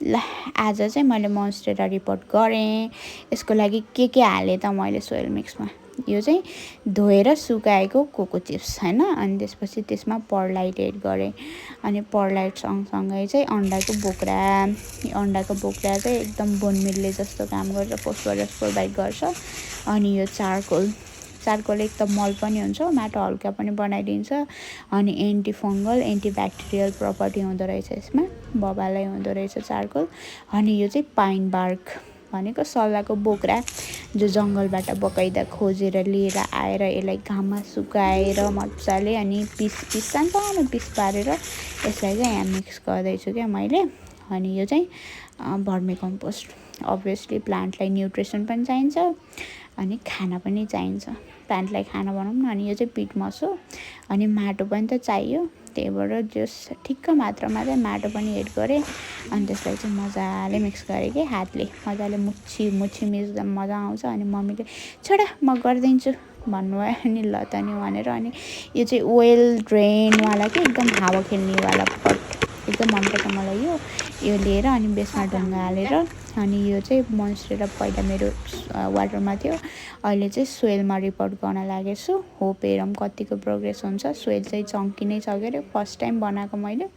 ल आज चाहिँ मैले मोन्स्टेरा रिपोर्ट गरेँ। यसको लागि के हालेँ त मैले सोइल मिक्समा, यो चाहिँ धोएर सुकाएको कोको चिप्स हैन, अनि त्यसपछि त्यसमा पर्लाइट एड गरेँ। अनि पर्लाइट सँगसँगै चाहिँ अन्डाको बोक्रा चाहिँ एकदम बोन मिल्ने जस्तो काम गर्छ, फोस्फोरस प्रोभाइड गर्छ। अनि यो चारकोल एक त मल पनि हुन्छ, माटो हल्का पनि बनाइदिन्छ, अनि एन्टी फङ्गल एन्टिब्याक्टेरियल प्रपर्टी हुँदो रहेछ यसमा, बबालै हुँदो रहेछ चारकोल। अनि यो चाहिँ पाइन बार्क भनेको सल्लाहको बोक्रा, जो जङ्गलबाट बकाइदा खोजेर लिएर आएर यसलाई घाममा सुकाएर मजाले अनि सानो पिस पारेर यसलाई चाहिँ यहाँ मिक्स गर्दैछु क्या मैले। अनि यो चाहिँ भर्मी कम्पोस्ट, अभियसली प्लान्टलाई न्युट्रिसन पनि चाहिन्छ अनि खाना पनि चाहिन्छ, प्लान्टलाई खाना बनाउँ न। अनि यो चाहिँ पिट मस हो, अनि माटो पनि त चाहियो, त्यही भएर जस ठिक्क मात्रामा चाहिँ माटो पनि एड गरेँ। अनि त्यसलाई चाहिँ मजाले मिक्स गरेँ कि हातले मजाले मुछी मिक्स मजा आउँछ। अनि मम्मीले छोडा म गरिदिन्छु भन्नुभयो, अनि ल त नि भनेर। अनि यो चाहिँ वेल ड्रेनवाला कि एकदम हावा खेल्नेवाला पट एकदम मनपर्छ मलाई यो लिएर अनि बेसमा ढुङ्गा हालेर। अनि यो चाहिँ मोन्स्टेरा पहिला मेरो वाटरमा थियो, अहिले चाहिँ सोइलमा रिपोर्ट गर्न लागेको छु। होप हेरौँ कतिको प्रोग्रेस हुन्छ। सोइल चाहिँ चङ्की नै छ के अरे, फर्स्ट टाइम बनाएको मैले।